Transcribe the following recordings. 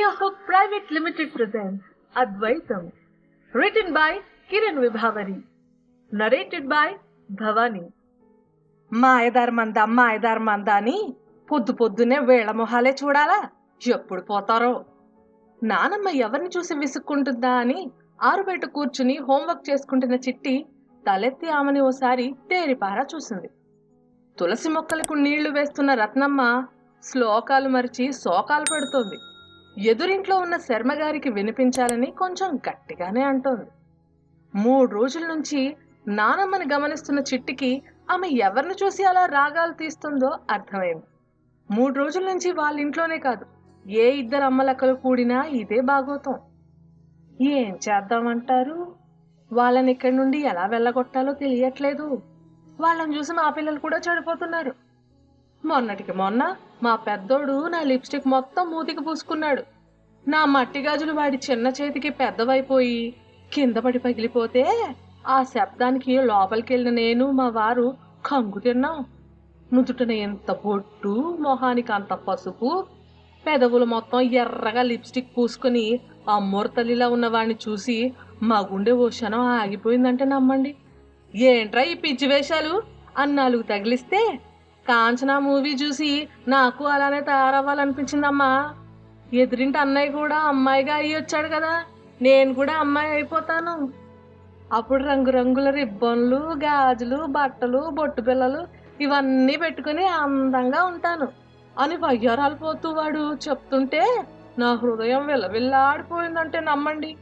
Audiohook Private Limited presents Advaitam, written by Kiran Vibhavari, narrated by Bhavani. మాయదారమంద అని పొద్దునే వేళ మొహాలే చూడాలా? ఎప్పుడు పోతారో? నానమ్మ ఎవరిని చూసి విసుక్కుంటుందా అని ఆరుబయట కూర్చుని హోంవర్క్ చేసుకుంటున్న చిట్టి తలెత్తి ఆమెని ఓసారి తేరిపారా చూసింది. తులసి మొక్కలకు నీళ్లు వేస్తున్న రత్నమ్మ శ్లోకాలు మరిచి శోకాలు పెడుతోంది. ఎదురింట్లో ఉన్న శర్మగారికి వినిపించాలని కొంచెం గట్టిగానే అంటోంది. 3 రోజుల నుంచి నానమ్మని గమనిస్తున్న చిట్టికి ఆమె ఎవరిని చూసి అలా రాగాలు తీస్తుందో అర్థమైంది. 3 రోజుల నుంచి వాళ్ళ ఇంట్లోనే కాదు, ఏ 2 అమ్మలక్కలు కూడినా ఇదే బాగోతాం. ఏం చేద్దామంటారు? వాళ్ళని ఇక్కడి నుండి ఎలా వెళ్ళగొట్టాలో తెలియట్లేదు. వాళ్ళని చూసి మా పిల్లలు కూడా చెడిపోతున్నారు. మొన్నటికి మొన్న మా పెద్దోడు నా లిప్స్టిక్ మొత్తం మూతికి పూసుకున్నాడు. నా మట్టి గాజులు వాడి చిన్న చేతికి పెద్దవైపోయి కింద పడి పగిలిపోతే ఆ శబ్దానికి లోపలికెళ్ళిన నేను మా వారు కంగు తిన్నాం. నుదుటన ఎంత బొట్టు, మొహానికి అంత పసుపు, పెదవులు మొత్తం ఎర్రగా లిప్స్టిక్ పూసుకుని అమ్మోర్తల్లిలా ఉన్నవాడిని చూసి మా గుండె ఓ క్షణం ఆగిపోయిందంటే నమ్మండి. ఏంట్రా ఈ పిచ్చి వేషాలు అని 4 తగిలిస్తే కాంచనా మూవీ చూసి నాకు అలానే తయారవ్వాలనిపించిందమ్మా. ఎదురింటి అన్నయ్య కూడా అమ్మాయిగా అయ్యి వచ్చాడు కదా, నేను కూడా అమ్మాయి అయిపోతాను. అప్పుడు రంగురంగుల రిబ్బన్లు, గాజులు, బట్టలు, బొట్టు పిల్లలు ఇవన్నీ పెట్టుకుని అందంగా ఉంటాను అని వయ్యారాలు పోతూ వాడు చెప్తుంటే నా హృదయం విల్లవిల్లాడిపోయిందంటే నమ్మండి.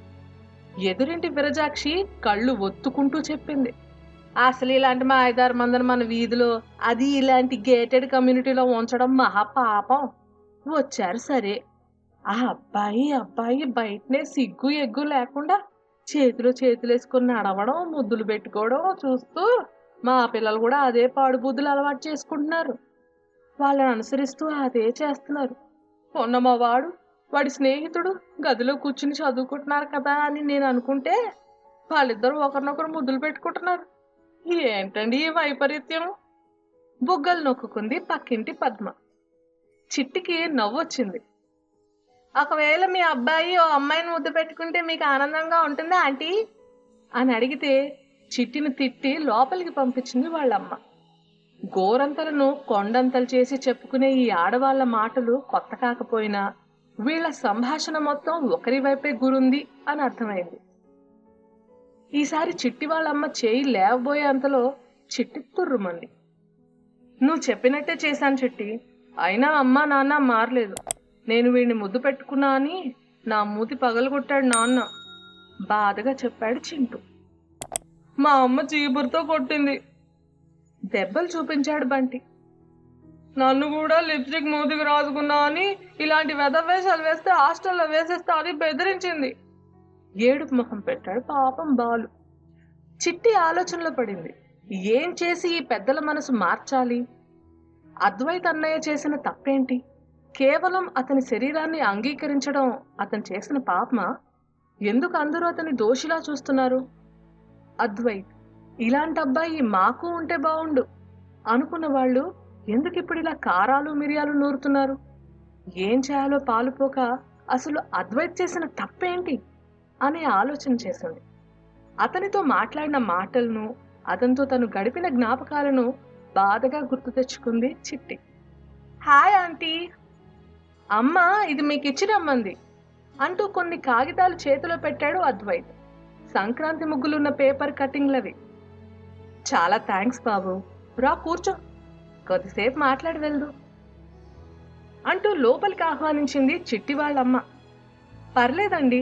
ఎదురింటి విరజాక్షి కళ్ళు ఒత్తుకుంటూ చెప్పింది, అసలు ఇలాంటి మాయదారమందని మన వీధిలో, అది ఇలాంటి గేటెడ్ కమ్యూనిటీలో ఉంచడం మహాపాపం. వచ్చారు సరే, ఆ అబ్బాయి బయటనే సిగ్గు ఎగ్గు లేకుండా చేతిలో చేతులేసుకుని నడవడం, ముద్దులు పెట్టుకోవడం చూస్తూ మా పిల్లలు కూడా అదే పాడుబుద్ధులు అలవాటు చేసుకుంటున్నారు. వాళ్ళని అనుసరిస్తూ అదే చేస్తున్నారు. మొన్న మా వాడి స్నేహితుడు గదిలో కూర్చుని చదువుకుంటున్నారు కదా అని నేను అనుకుంటే వాళ్ళిద్దరూ ఒకరినొకరు ముద్దులు పెట్టుకుంటున్నారు. ఏంటండి ఈ వైపరీత్యం? బుగ్గలు నొక్కుంది పక్కింటి పద్మ. చిట్టికి నవ్వొచ్చింది. ఒకవేళ మీ అబ్బాయి ఓ అమ్మాయిని ముద్దు పెట్టుకుంటే మీకు ఆనందంగా ఉంటుందా ఆంటీ అని అడిగితే చిట్టిని తిట్టి లోపలికి పంపించింది వాళ్ళమ్మ. గోరంతలను కొండంతలు చేసి చెప్పుకునే ఈ ఆడవాళ్ల మాటలు కొత్త కాకపోయినా వీళ్ల సంభాషణ మొత్తం ఒకరి వైపే గురుంది అని అర్థమైంది. ఈసారి చిట్టి వాళ్ళమ్మ చేయి లేవబోయే అంతలో చిట్టి తుర్రుమంది. నువ్వు చెప్పినట్టే చేశాను చిట్టి, అయినా అమ్మ నాన్న మారలేదు. నేను వీడిని ముద్దు పెట్టుకున్నా అని నా మూతి పగలగొట్టాడు నాన్న, బాధగా చెప్పాడు చింటూ. మా అమ్మ చీపురుతో కొట్టింది, దెబ్బలు చూపించాడు బంటి. నన్ను కూడా లిప్స్టిక్ మూతికి రాసుకున్నా అని ఇలాంటి వెధవేషాలు వేస్తే హాస్టల్లో వేసేస్తా అని బెదిరించింది. ఏడుపు ముఖం పెట్టాడు పాపం బాలు. చిట్టి ఆలోచనలో పడింది. ఏం చేసి ఈ పెద్దల మనసు మార్చాలి? అద్వైత్ అన్నయ్య చేసిన తప్పేంటి? కేవలం అతని శరీరాన్ని అంగీకరించడం అతను చేసిన పాపమా? ఎందుకు అందరూ అతని దోషిలా చూస్తున్నారు? అద్వైత్ ఇలాంటి అబ్బాయి మాకు ఉంటే బావుండు అనుకున్న వాళ్ళు ఎందుకు ఇప్పుడు ఇలా కారాలు మిరియాలు నూరుతున్నారు? ఏం చేయాలో పాలుపోక అసలు అద్వైత్ చేసిన తప్పేంటి అనే ఆలోచన చేసింది. అతనితో మాట్లాడిన మాటలను, అతనితో తను గడిపిన జ్ఞాపకాలను బాధగా గుర్తు తెచ్చుకుంది చిట్టి. హాయ్ ఆంటీ, అమ్మ ఇది మీకు ఇచ్చిరమ్మంది అంటూ కొన్ని కాగితాలు చేతిలో పెట్టాడు అద్వైత్. సంక్రాంతి ముగ్గులున్న పేపర్ కటింగ్లవి. చాలా థ్యాంక్స్ బాబు, రా కూర్చో, కొద్దిసేపు మాట్లాడి వెళ్దు అంటూ లోపలికి ఆహ్వానించింది చిట్టి వాళ్ళమ్మ. పర్లేదండి,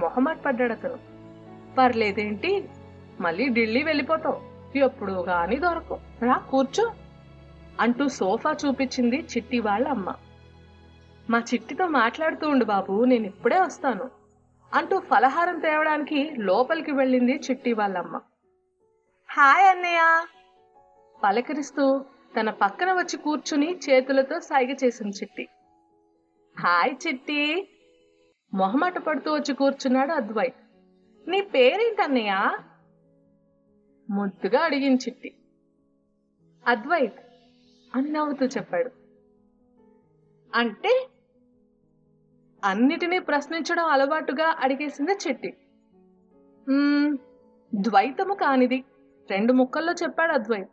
మొహమాట పడ్డాడు అతను. పర్లేదేంటి, మళ్ళీ ఢిల్లీ వెళ్ళిపోతావు, ఎప్పుడు గాని దొరకవు, రా కూర్చో అంటూ సోఫా చూపించింది చిట్టి వాళ్ళ అమ్మ. మా చిట్టితో మాట్లాడుతూ ఉండు బాబు, నేను ఇప్పుడే వస్తాను అంటూ ఫలహారం తేవడానికి లోపలికి వెళ్ళింది చిట్టి వాళ్ళమ్మ. హాయ్ అన్నయ్య పలకరిస్తూ తన పక్కన వచ్చి కూర్చుని చేతులతో సైగ చేసింది చిట్టి. హాయ్ చిట్టి మొహమాట పడుతూ వచ్చి కూర్చున్నాడు అద్వైత్. నీ పేరేంటన్నయ్య ముద్దుగా అడిగింది చిట్టి. అద్వైత్ అని నవ్వుతూ చెప్పాడు. అంటే అన్నిటినీ ప్రశ్నించడం అలవాటుగా అడిగేసింది చిట్టి. ద్వైతము కానిది 2 ముక్కల్లో చెప్పాడు అద్వైత్.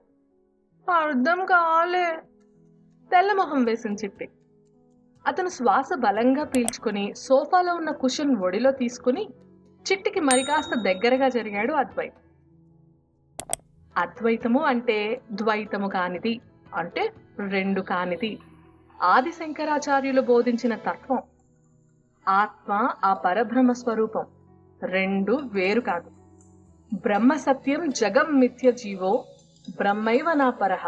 అర్థం కాలే. తెల్లమొహం వేసింది చిట్టి. అతను శ్వాస బలంగా పీల్చుకుని సోఫాలో ఉన్న కుషన్ ఒడిలో తీసుకుని చిట్టికి మరి కాస్త దగ్గరగా జరిగాడు అద్వైత్. అద్వైతము అంటే ద్వైతము కానిది, అంటే 2 కానిది. ఆది శంకరాచార్యులు బోధించిన తత్వం. ఆత్మ ఆ పరబ్రహ్మ స్వరూపం, 2 వేరు కాదు. బ్రహ్మ సత్యం జగం మిథ్య జీవో బ్రహ్మైవ నా పరహ.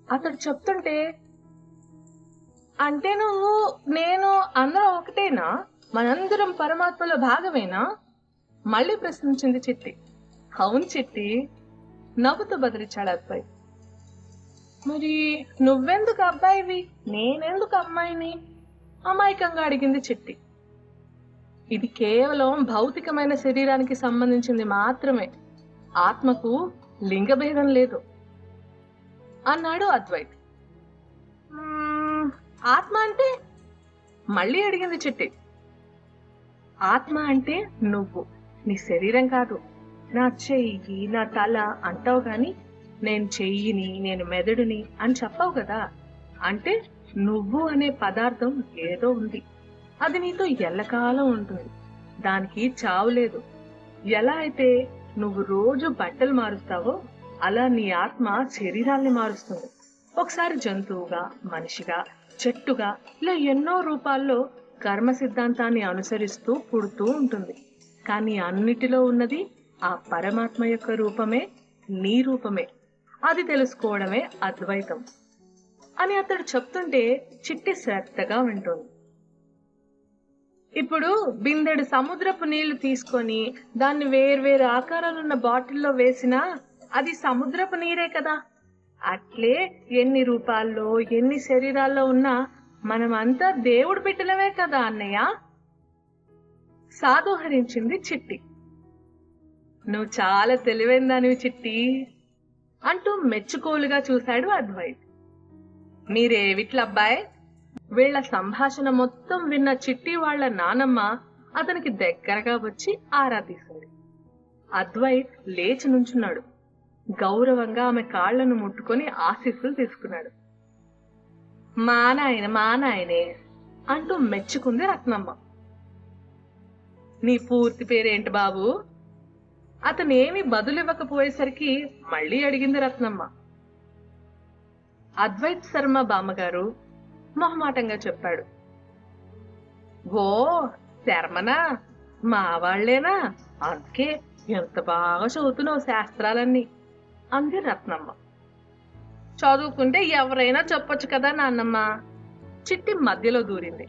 అతడు చెప్తుంటే, అంటే నువ్వు నేను అందరం ఒకటేనా? మనందరం పరమాత్మలో భాగమేనా? మళ్ళీ ప్రశ్నించింది చిట్టి. అవును చిట్టి, నవ్వుతూ బదిలిచ్చాడు అబ్బాయి. మరి నువ్వెందుకు అబ్బాయివి, నేనెందుకు అమ్మాయిని? అమాయకంగా అడిగింది చిట్టి. ఇది కేవలం భౌతికమైన శరీరానికి సంబంధించింది మాత్రమే, ఆత్మకు లింగభేదం లేదు అన్నాడు అద్వైత్. ఆత్మ అంటే? మళ్ళీ అడిగింది చిట్టి. ఆత్మ అంటే నువ్వు, నీ శరీరం కాదు. నా చెయ్యి, నా తల అంటావు గాని నేను చెయ్యిని, నేను మెదడుని అని చెప్పావు కదా. అంటే నువ్వు అనే పదార్థం ఏదో ఉంది, అది నీతో ఎల్లకాలం ఉంటుంది, దానికి చావు లేదు. ఎలా అయితే నువ్వు రోజు బట్టలు మారుస్తావో అలా నీ ఆత్మ శరీరాల్ని మారుస్తుంది. ఒకసారి జంతువుగా, మనిషిగా, చెట్టుగా, ఇలా ఎన్నో రూపాల్లో కర్మ సిద్ధాంతాన్ని అనుసరిస్తూ పుడుతూ ఉంటుంది. కానీ అన్నిటిలో ఉన్నది ఆ పరమాత్మ యొక్క రూపమే, నీ రూపమే. అది తెలుసుకోవడమే అద్వైతం అని అతడు చెప్తుంటే చిట్టి శ్రద్ధగా వింటోంది. ఇప్పుడు బిందెడు సముద్రపు నీళ్లు తీసుకొని దాన్ని వేర్వేరు ఆకారాలున్న బాటిల్లో వేసినా అది సముద్రపు నీరే కదా. అట్లే ఎన్ని రూపాల్లో, ఎన్ని శరీరాల్లో ఉన్నా మనమంతా దేవుడు బిడ్డలమే కదా అన్నయ్య, సాధుహరించింది చిట్టి. నువ్వు చాలా తెలివైందానివి చిట్టి అంటూ మెచ్చుకోలుగా చూశాడు అద్వైత్. మీరేవిట్లబ్బాయ్? వీళ్ల సంభాషణ మొత్తం విన్న చిట్టి వాళ్ల నానమ్మ అతనికి దగ్గరగా వచ్చి ఆరా తీసింది. అద్వైత్ లేచి నుంచున్నాడు. గౌరవంగా ఆమె కాళ్లను ముట్టుకొని ఆశీస్సులు తీసుకున్నాడు. మా నాయనే అంటూ మెచ్చుకుంది రత్నమ్మ. నీ పూర్తి పేరేంటి బాబు? అతనేమి బదులివ్వకపోయేసరికి మళ్లీ అడిగింది రత్నమ్మ. అద్వైత్ శర్మ బామ్మగారు మొహమాటంగా చెప్పాడు. ఓ శర్మనా, మా వాళ్లేనా? అందుకే ఎంత బాగా చదువుతున్నావు శాస్త్రాలన్నీ అంది రత్నమ్మ. చదువుకుంటే ఎవరైనా చెప్పొచ్చు కదా నాన్నమ్మ. చిట్టి మధ్యలో దూరింది.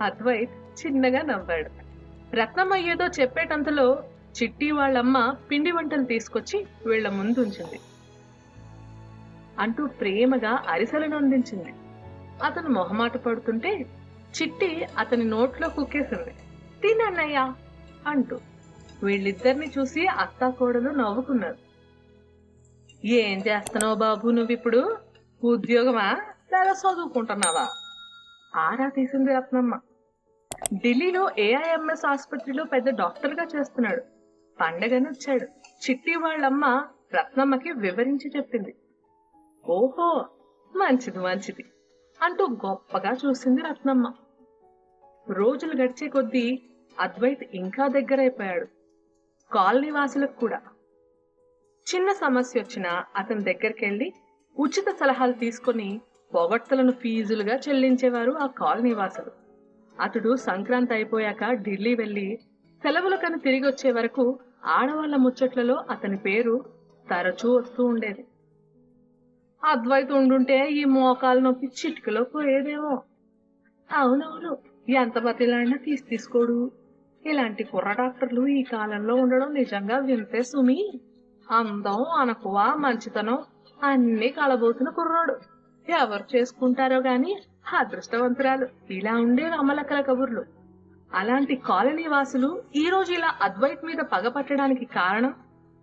అద్వైత్ చిన్నగా నవ్వాడు. రత్నమ్మ ఏదో చెప్పేటంతలో చిట్టి వాళ్ళమ్మ పిండి వంటలు తీసుకొచ్చి వీళ్ల ముందు ఉంచింది. అంటూ ప్రేమగా అరిసెలను అందించింది. అతను మొహమాట పడుతుంటే చిట్టి అతని నోట్లో కుక్కేసింది. తినన్నయ్యా అంటూ. వీళ్ళిద్దరిని చూసి అత్తాకోడలు నవ్వుకున్నారు. ఏం చేస్తున్నావు బాబు నువ్విప్పుడు? ఉద్యోగమా లేదా చదువుకుంటున్నావా? ఆరా తీసింది రత్నమ్మ. ఢిల్లీలో ఏఐఎంఎస్ ఆసుపత్రిలో పెద్ద డాక్టర్ గా చేస్తున్నాడు. పండగనొచ్చాడు. చిట్టి వాళ్ళమ్మ రత్నమ్మకి వివరించి చెప్పింది. ఓహో, మంచిది మంచిది అంటూ గొప్పగా చూసింది రత్నమ్మ. రోజులు గడిచే కొద్దీ అద్వైత్ ఇంకా దగ్గరైపోయాడు. కాలనీ వాసులకు కూడా. చిన్న సమస్య వచ్చినా అతని దగ్గరికెళ్లి ఉచిత సలహాలు తీసుకుని పొగడ్తలను ఫీజులుగా చెల్లించేవారు ఆ కాలనీ వాసులు. అతడు సంక్రాంతి అయిపోయాక ఢిల్లీ వెళ్లి సెలవులకని తిరిగి వచ్చే వరకు ఆడవాళ్ల ముచ్చట్లలో అతని పేరు తరచూ వస్తూ ఉండేది. అద్వైత్ ఉండుంటే ఈ మోకాలు నొప్పి చిటికలో పోయేదేమో. అవునవును, ఎంత బతిలాడినా తీసుకోడు. ఇలాంటి కుర్ర డాక్టర్లు ఈ కాలంలో ఉండడం నిజంగా వింతే సుమి. అందం, అనకువ, మంచితనం అన్ని కలబోతున్న కుర్రాడు. ఎవరు చేసుకుంటారో గాని అదృష్టవంతురాలు. ఇలా ఉండే అమలకల కబుర్లు. అలాంటి కాలనీ వాసులు ఈ రోజు ఇలా అద్వైత్ మీద పగపట్టడానికి కారణం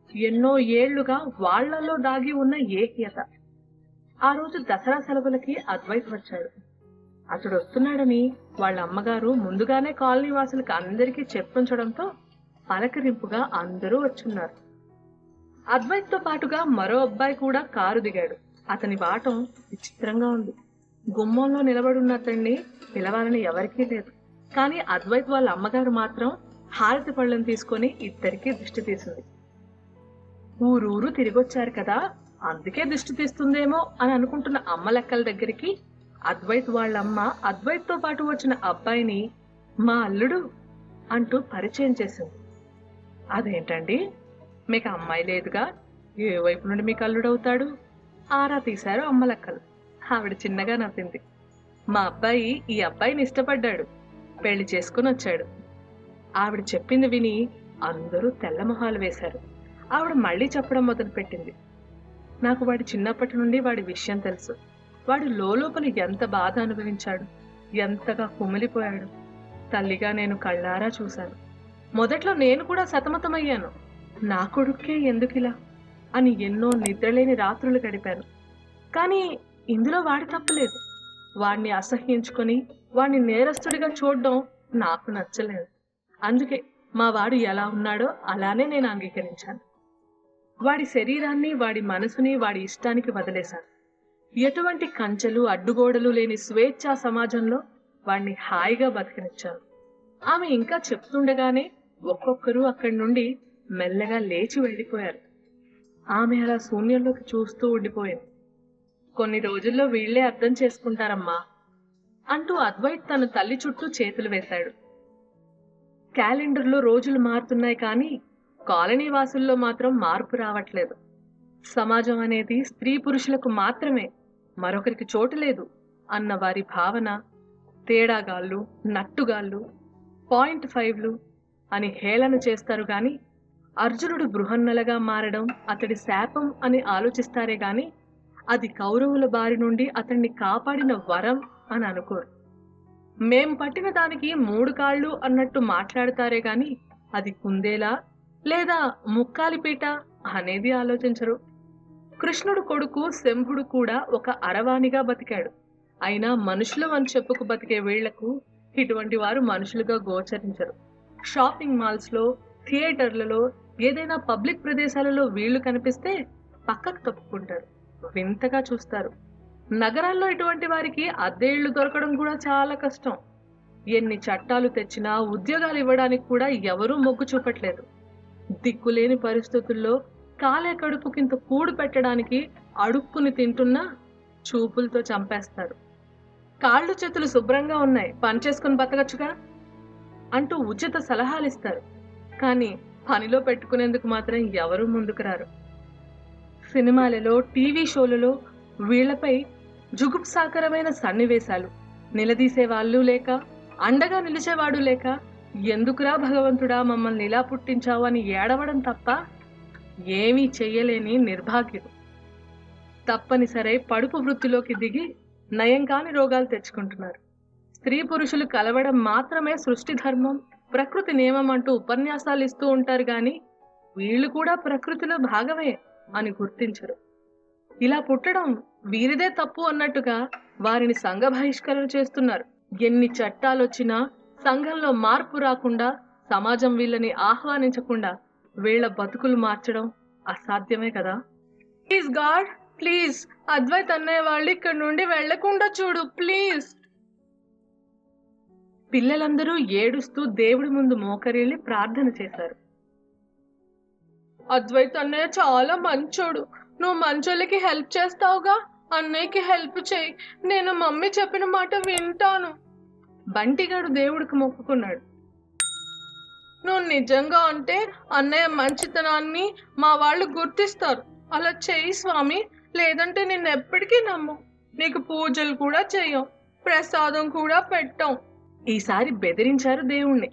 ఎన్నో ఏళ్లుగా వాళ్లలో దాగి ఉన్న ఏహ్యత. ఆ రోజు దసరా సెలవులకి అద్వైత్ వచ్చాడు. అతడు వస్తున్నాడని వాళ్ళ అమ్మగారు ముందుగానే కాలనీ వాసులకు అందరికీ చెప్పించడంతో పలకరింపుగా అందరూ వచ్చున్నారు. అద్వైత్తో పాటుగా మరో అబ్బాయి కూడా కారు దిగాడు. అతని వాటం విచిత్రంగా ఉంది. గుమ్మంలో నిలబడున్న అతన్ని పిలవాలని ఎవరికీ లేదు. కానీ అద్వైత్ వాళ్ళ అమ్మగారు మాత్రం హారతి పళ్ళను తీసుకొని ఇద్దరికీ దిష్టి తీసింది. ఊరూరు తిరిగొచ్చారు కదా, అందుకే దిష్టి తీస్తుందేమో అని అనుకుంటున్న అమ్మ లెక్కల దగ్గరికి అద్వైత్ వాళ్ళమ్మ అద్వైత్తో పాటు వచ్చిన అబ్బాయిని మా అల్లుడు అంటూ పరిచయం చేసింది. అదేంటండి, మీకు అమ్మాయి లేదుగా, ఏ వైపు నుండి మీకు అల్లుడవుతాడు? ఆరా తీశారు అమ్మ లెక్కలు. ఆవిడ చిన్నగా నవ్వింది. మా అబ్బాయి ఈ అబ్బాయిని ఇష్టపడ్డాడు, పెళ్లి చేసుకుని వచ్చాడు. ఆవిడ చెప్పింది విని అందరూ తెల్లమొహాలు వేశారు. ఆవిడ మళ్ళీ చెప్పడం మొదలుపెట్టింది. నాకు వాడి చిన్నప్పటి నుండి వాడి విషయం తెలుసు. వాడు లోపల ఎంత బాధ అనుభవించాడు, ఎంతగా కుమిలిపోయాడు. తల్లిగా నేను కళ్ళారా చూశాను. మొదట్లో నేను కూడా సతమతమయ్యాను. నా కొడుక్కే ఎందుకిలా అని ఎన్నో నిద్రలేని రాత్రులు గడిపాను. కానీ ఇందులో వాడి తప్పులేదు. వాడిని అసహ్యించుకొని వాడిని నేరస్తుడిగా చూడడం నాకు నచ్చలేదు. అందుకే మా వాడు ఎలా ఉన్నాడో అలానే నేను అంగీకరించాను. వాడి శరీరాన్ని, వాడి మనసుని వాడి ఇష్టానికి వదిలేశాను. ఎటువంటి కంచెలు అడ్డుగోడలు లేని స్వేచ్ఛా సమాజంలో వాడిని హాయిగా బతికినిచ్చాను. ఆమె ఇంకా చెప్తుండగానే ఒక్కొక్కరు అక్కడి నుండి మెల్లగా లేచి వెళ్ళిపోయారు. ఆమె అలా శూన్యంలోకి చూస్తూ ఉండిపోయింది. కొన్ని రోజుల్లో వీళ్లే అర్థం చేసుకుంటారమ్మా అంటూ అద్వైత్ తన తల్లి చుట్టూ చేతులు వేశాడు. క్యాలెండర్లో రోజులు మారుతున్నాయి కానీ కాలనీ వాసుల్లో మాత్రం మార్పు రావట్లేదు. సమాజం అనేది స్త్రీ పురుషులకు మాత్రమే, మరొకరికి చోటు లేదు అన్న వారి భావన తేడాగాళ్ళు, నట్టుగాళ్ళు, 0.5లు అని హేళన చేస్తారు గాని అర్జునుడు బృహన్నలగా మారడం అతడి శాపం అని ఆలోచిస్తారే గాని అది కౌరవుల బారి నుండి అతన్ని కాపాడిన వరం అని అనుకోరు. మేం పట్టిన దానికి 3 కాళ్ళు అన్నట్టు మాట్లాడతారే గాని అది కుందేలా లేదా ముక్కాలిపీట అనేది ఆలోచించరు. కృష్ణుడు కొడుకు శంభుడు కూడా ఒక అరవానిగా బతికాడు. అయినా మనుషులు అని చెప్పుకు బతికే వీళ్లకు ఇటువంటి వారు మనుషులుగా గోచరించరు. షాపింగ్ మాల్స్ లో, థియేటర్లలో, ఏదైనా పబ్లిక్ ప్రదేశాలలో వీళ్లు కనిపిస్తే పక్కకు తప్పుకుంటారు, వింతగా చూస్తారు. నగరాల్లో ఇటువంటి వారికి అద్దె ఇళ్లు దొరకడం కూడా చాలా కష్టం. ఎన్ని చట్టాలు తెచ్చినా ఉద్యోగాలు ఇవ్వడానికి కూడా ఎవరూ మొగ్గు చూపట్లేదు. దిక్కులేని పరిస్థితుల్లో కాలే కడుపుకింత కూడు పెట్టడానికి అడుక్కుని తింటున్నా చూపులతో చంపేస్తారు. కాళ్ళు చేతులు శుభ్రంగా ఉన్నాయి, పనిచేసుకుని బతకచ్చుగా అంటూ ఉచిత సలహాలు ఇస్తారు. కానీ పనిలో పెట్టుకునేందుకు మాత్రం ఎవరూ ముందుకు రారు. సినిమాలలో, టీవీ షోలలో వీళ్లపై జుగుప్సాకరమైన సన్నివేశాలు, నిలదీసేవాళ్ళు లేక, అండగా నిలిచేవాడు లేక, ఎందుకురా భగవంతుడా మమ్మల్ని ఇలా పుట్టించావు అని ఏడవడం తప్ప ఏమీ చెయ్యలేని నిర్భాగ్యులు. తప్పనిసరి పడుపు వృత్తిలోకి దిగి నయం కాని రోగాలు తెచ్చుకుంటున్నారు. స్త్రీ పురుషులు కలవడం మాత్రమే సృష్టి ధర్మం, ప్రకృతి నియమం అంటూ ఉపన్యాసాలు ఇస్తూ ఉంటారు గాని వీళ్ళు కూడా ప్రకృతిలో భాగమే అని గుర్తించరు. ఇలా పుట్టడం వీరిదే తప్పు అన్నట్టుగా వారిని సంఘ బహిష్కరణ చేస్తున్నారు. ఎన్ని చట్టాలొచ్చినా సంఘంలో మార్పు రాకుండా, సమాజం వీళ్ళని ఆహ్వానించకుండా వీళ్ల బతుకులు మార్చడం అసాధ్యమే కదా. ప్లీజ్ గాడ్, ప్లీజ్ అద్వైత్ అన్నయ్య వాళ్ళు ఇక్కడ నుండి వెళ్లకుండా చూడు ప్లీజ్. పిల్లలందరూ ఏడుస్తూ దేవుడి ముందు మోకరిల్లి ప్రార్థన చేశారు. అద్వైత్ అన్నయ్య చాలా మంచోడు, నువ్వు మంచోళ్ళకి హెల్ప్ చేస్తావుగా, అన్నయ్యకి హెల్ప్ చేయి, నేను మమ్మీ చెప్పిన మాట వింటాను. బంటిగాడు దేవుడికి మొక్కుకున్నాడు. నువ్వు నిజంగా అంటే అన్నయ్య మంచితనాన్ని మా వాళ్ళు గుర్తిస్తారు, అలా చెయ్యి స్వామి, లేదంటే నిన్ను ఎప్పటికీ నమ్మం, నీకు పూజలు కూడా చెయ్యం, ప్రసాదం కూడా పెట్టాం. ఈసారి బెదిరించారు దేవుణ్ణి.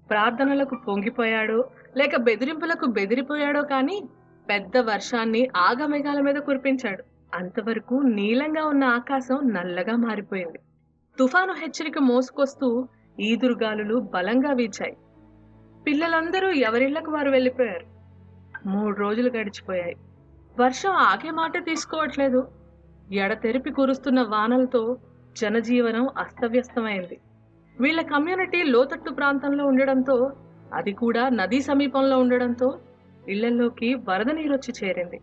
ప్రార్థనలకు పొంగిపోయాడో లేక బెదిరింపులకు బెదిరిపోయాడో కానీ పెద్ద వర్షాన్ని ఆగమేఘాల మీద కురిపించాడు. అంతవరకు నీలంగా ఉన్న ఆకాశం నల్లగా మారిపోయింది. తుఫాను హెచ్చరిక మోసుకొస్తూ ఈదురుగాలులు బలంగా వీచాయి. పిల్లలందరూ ఎవరిళ్లకు వారు వెళ్ళిపోయారు. 3 రోజులు గడిచిపోయాయి. వర్షం ఆగే మాట తీసుకోవట్లేదు. ఎడతెరిపి కురుస్తున్న వానలతో జనజీవనం అస్తవ్యస్తమైంది. వీళ్ళ కమ్యూనిటీ లోతట్టు ప్రాంతంలో ఉండడంతో, అది కూడా నదీ సమీపంలో ఉండడంతో ఇళ్లలోకి వరద నీరొచ్చి చేరింది.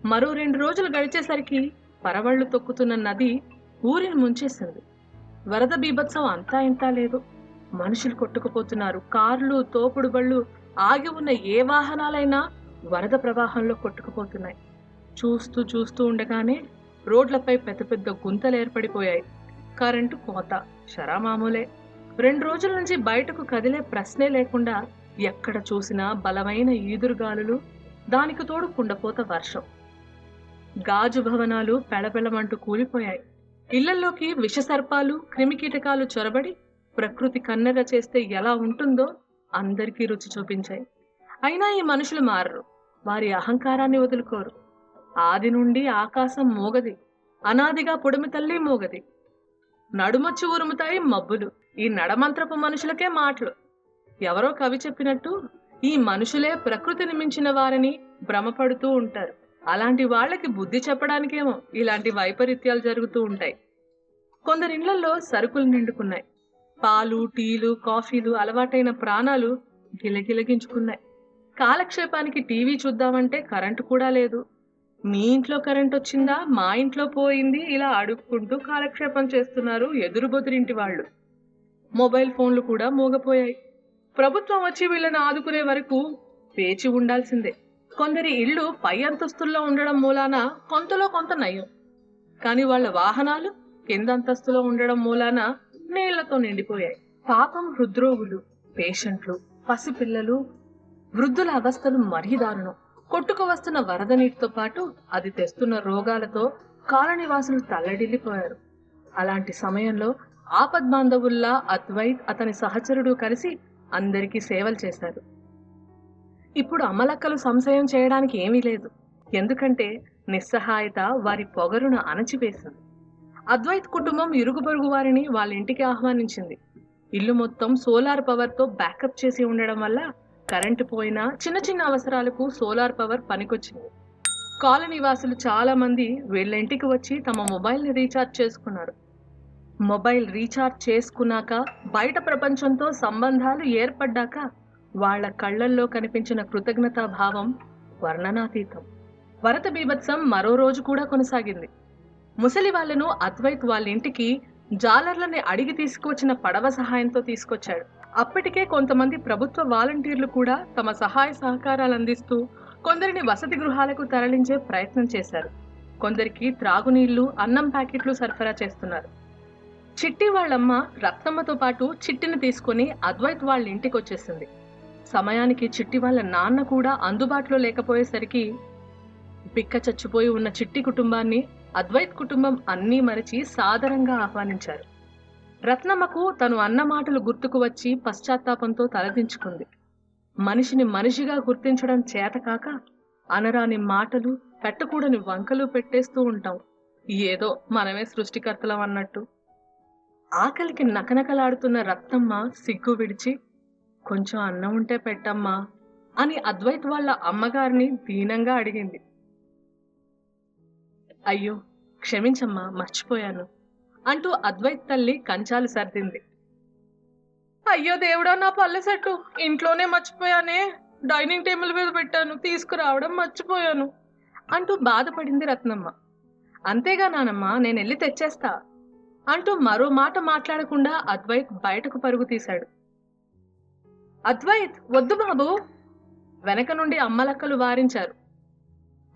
మరో 2 రోజులు గడిచేసరికి పరవళ్లు తొక్కుతున్న నది ఊరిని ముంచేసింది. వరద బీభత్సం అంతా ఇంతా లేదు. మనుషులు కొట్టుకుపోతున్నారు. కార్లు, తోపుడు బళ్ళు, ఆగి ఉన్న ఏ వాహనాలైనా వరద ప్రవాహంలో కొట్టుకుపోతున్నాయి. చూస్తూ చూస్తూ ఉండగానే రోడ్లపై పెద్ద పెద్ద గుంతలు ఏర్పడిపోయాయి. కరెంటు కోత శరామామూలే. 2 రోజుల నుంచి బయటకు కదిలే ప్రశ్నే లేకుండా ఎక్కడ చూసినా బలమైన ఈదురుగాలులు, దానికి తోడు కుండపోత వర్షం. గాజు భవనాలు పెళపెళమంటూ కూలిపోయాయి. ఇళ్లలోకి విషసర్పాలు, క్రిమికీటకాలు చొరబడి ప్రకృతి కన్నెర చేస్తే ఎలా ఉంటుందో అందరికీ రుచి చూపించాయి. అయినా ఈ మనుషులు మారరు. వారి అహంకారాన్ని వదులుకోరు. ఆది నుండి ఆకాశం మోగది, అనాదిగా పొడిమి తల్లి మోగది. నడుమొచ్చి ఉరుముతాయి మబ్బులు. ఈ నడమంత్రపు మనుషులకే మాటలు. ఎవరో కవి చెప్పినట్టు ఈ మనుషులే ప్రకృతిని మించిన వారని భ్రమపడుతూ ఉంటారు. అలాంటి వాళ్ళకి బుద్ధి చెప్పడానికేమో ఇలాంటి వైపరీత్యాలు జరుగుతూ ఉంటాయి. కొందరిళ్లలో సరుకులు నిండుకున్నాయి. పాలు, టీలు, కాఫీలు అలవాటైన ప్రాణాలు గిలగిలగించుకున్నాయి. కాలక్షేపానికి టీవీ చూద్దామంటే కరెంటు కూడా లేదు. మీ ఇంట్లో కరెంట్ వచ్చిందా, మా ఇంట్లో పోయింది, ఇలా అడుక్కుంటూ కాలక్షేపం చేస్తున్నారు ఎదురుబొదురింటి వాళ్ళు. మొబైల్ ఫోన్లు కూడా మోగపోయాయి. ప్రభుత్వం వచ్చి వీళ్ళని ఆదుకునే వరకు వేచి ఉండాల్సిందే. కొందరి ఇళ్లు పై అంతస్తుల్లో ఉండడం మూలాన కొంతలో కొంత నయం. కాని వాళ్ళ వాహనాలు కింద అంతస్తులో ఉండడం మూలాన నీళ్లతో నిండిపోయాయి. పాపం హృద్రోగులు, పేషెంట్లు, పసిపిల్లలు, వృద్ధుల అవస్థలు మరీ దారుణం. కొట్టుకు వస్తున్న వరద నీటితో పాటు అది తెస్తున్న రోగాలతో కాలనీవాసులు తల్లడిల్లిపోయారు. అలాంటి సమయంలో ఆపద్బాంధవుల్లా అద్వైత్, అతని సహచరుడు కలిసి అందరికీ సేవలు చేశారు. ఇప్పుడు అమలక్కలు సంశయం చేయడానికి ఏమీ లేదు. ఎందుకంటే నిస్సహాయత వారి పొగరును అణచివేసింది. అద్వైత్ కుటుంబం ఇరుగు పొరుగు వారిని వాళ్ళ ఇంటికి ఆహ్వానించింది. ఇల్లు మొత్తం సోలార్ పవర్ తో బ్యాకప్ చేసి ఉండడం వల్ల కరెంటు పోయినా చిన్న చిన్న అవసరాలకు సోలార్ పవర్ పనికొచ్చింది. కాలనీ వాసులు చాలా మంది వీళ్ళ ఇంటికి వచ్చి తమ మొబైల్ ని రీఛార్జ్ చేసుకున్నారు. మొబైల్ రీఛార్జ్ చేసుకున్నాక బయట ప్రపంచంతో సంబంధాలు ఏర్పడ్డాక వాళ్ల కళ్లల్లో కనిపించిన కృతజ్ఞతా భావం వర్ణనాతీతం. వరద బీభత్సం మరో రోజు కూడా కొనసాగింది. ముసలి వాళ్లను అద్వైత్ వాళ్ళ ఇంటికి జాలర్లని అడిగి తీసుకువచ్చిన పడవ సహాయంతో తీసుకొచ్చాడు. అప్పటికే కొంతమంది ప్రభుత్వ వాలంటీర్లు కూడా తమ సహాయ సహకారాలు అందిస్తూ కొందరిని వసతి గృహాలకు తరలించే ప్రయత్నం చేశారు. కొందరికి త్రాగునీళ్లు, అన్నం ప్యాకెట్లు సరఫరా చేస్తున్నారు. చిట్టి వాళ్ళమ్మ రత్నమ్మతో పాటు చిట్టిని తీసుకుని అద్వైత్ వాళ్ళ ఇంటికి వచ్చేసింది. సమయానికి చిట్టి వాళ్ళ నాన్న కూడా అందుబాటులో లేకపోయేసరికి బిక్క చచ్చిపోయి ఉన్న చిట్టి కుటుంబాన్ని అద్వైత్ కుటుంబం అన్నీ మరచి సాదరంగా ఆహ్వానించారు. రత్నమ్మకు తను అన్న మాటలు గుర్తుకు వచ్చి పశ్చాత్తాపంతో తలదించుకుంది. మనిషిని మనిషిగా గుర్తించడం చేతకాక అనరాని మాటలు, పెట్టకూడని వంకలు పెట్టేస్తూ ఉంటాం. ఏదో మనమే సృష్టికర్తలం అన్నట్టు. ఆకలికి నకనకలాడుతున్న రత్నమ్మ సిగ్గు విడిచి, కొంచెం అన్నం ఉంటే పెట్టమ్మా అని అద్వైత్ వాళ్ళ అమ్మగారిని దీనంగా అడిగింది. అయ్యో క్షమించమ్మా, మర్చిపోయాను అంటూ అద్వైత్ తల్లి కంచాలు సర్దింది. అయ్యో దేవుడా, నా పల్లె సెట్టు ఇంట్లోనే మర్చిపోయానే, డైనింగ్ టేబుల్ మీద పెట్టాను, తీసుకురావడం మర్చిపోయాను అంటూ బాధపడింది రత్నమ్మ. అంతేగా నానమ్మ, నేను వెళ్ళి తెచ్చేస్తా అంటూ మరో మాట మాట్లాడకుండా అద్వైత్ బయటకు పరుగు తీశాడు. అద్వైత్, వద్దు బాబు, వెనక నుండి అమ్మలక్కలు వారించారు.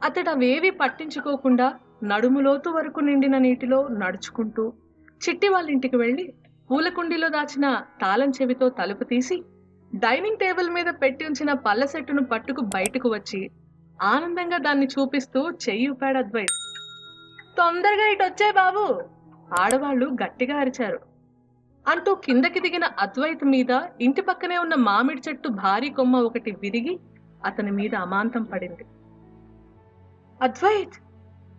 అతడు అవేవి పట్టించుకోకుండా నడుములోతు వరకు నిండిన నీటిలో నడుచుకుంటూ చిట్టి వాళ్ళ ఇంటికి వెళ్లి పూలకుండీలో దాచిన తాళం చెవితో తలుపు తీసి డైనింగ్ టేబుల్ మీద పెట్టి ఉంచిన పళ్ళ సెట్టును పట్టుకు బయటకు వచ్చి ఆనందంగా దాన్ని చూపిస్తూ చెయ్యి ఊపాడు అద్వైత్. తొందరగా ఇటొచ్చే బాబు, ఆడవాళ్లు గట్టిగా అరిచారు. అంటూ కిందకి దిగిన అద్వైత్ మీద ఇంటి పక్కనే ఉన్న మామిడి చెట్టు భారీ కొమ్మ ఒకటి విరిగి అతని మీద అమాంతం పడింది. అద్వైత్!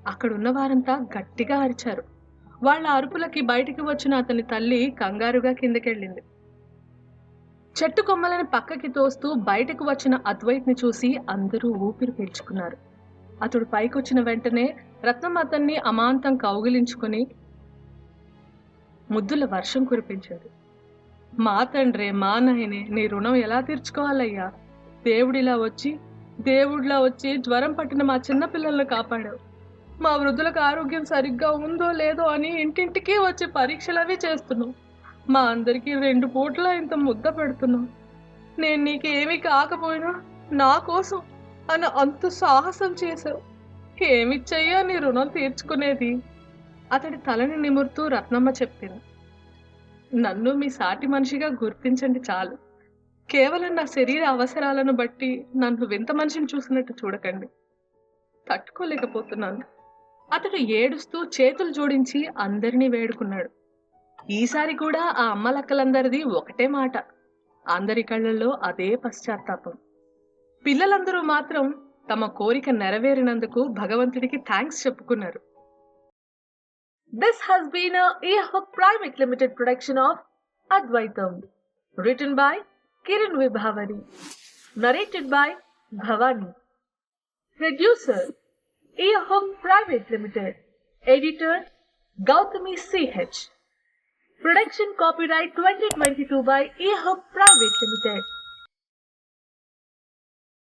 అక్కడున్న వారంతా గట్టిగా అరిచారు. వాళ్ల అరుపులకి బయటికి వచ్చిన అతని తల్లి కంగారుగా కిందకెళ్ళింది. చెట్టు కొమ్మలని పక్కకి తోస్తూ బయటకు వచ్చిన అద్వైత్ ని చూసి అందరూ ఊపిరి పీల్చుకున్నారు. అతడు పైకొచ్చిన వెంటనే రత్నం అతన్ని అమాంతం కౌగిలించుకుని, ముద్దుల వర్షం కురిపించాడు. మా తండ్రే, మా నాయనే, నీ రుణం ఎలా తీర్చుకోవాలయ్యా? దేవుడిలా వచ్చి జ్వరం పట్టిన మా చిన్న పిల్లల్ని కాపాడావు. మా వృద్ధులకు ఆరోగ్యం సరిగ్గా ఉందో లేదో అని ఇంటింటికి వచ్చి పరీక్షలవి చేస్తున్నావు. మా అందరికీ 2 పూట్ల ఇంత ముద్ద పెడుతున్నావు. నేను నీకేమీ కాకపోయినా నా కోసం అని అంత సాహసం చేశావు. ఏమిచ్చయ్యా నీ రుణం తీర్చుకునేది? అతడి తలని నిమురుతూ రత్నమ్మ చెప్పింది. నన్ను మీ సాటి మనిషిగా గుర్తించండి చాలు. కేవలం నా శరీర అవసరాలను బట్టి నన్ను వింత మనిషిని చూసినట్టు చూడకండి. తట్టుకోలేకపోతున్నాను. అతడు ఏడుస్తూ చేతులు జోడించి అందరినీ వేడుకున్నాడు. ఈసారి కూడా ఆ అమ్మలక్కలందరిది ఒకటే మాట. అందరి కళ్ళల్లో అదే పశ్చాత్తాపం. పిల్లలందరూ మాత్రం తమ కోరిక నెరవేరినందుకు భగవంతుడికి థ్యాంక్స్ చెప్పుకున్నారు. This has been a Earhook Private Limited production of Advaitam, written by Kiran Vibhavari, narrated by Bhavani. Producer, Earhook Private Limited. Editor, Gautami CH. Production copyright 2022 by Earhook Private Limited.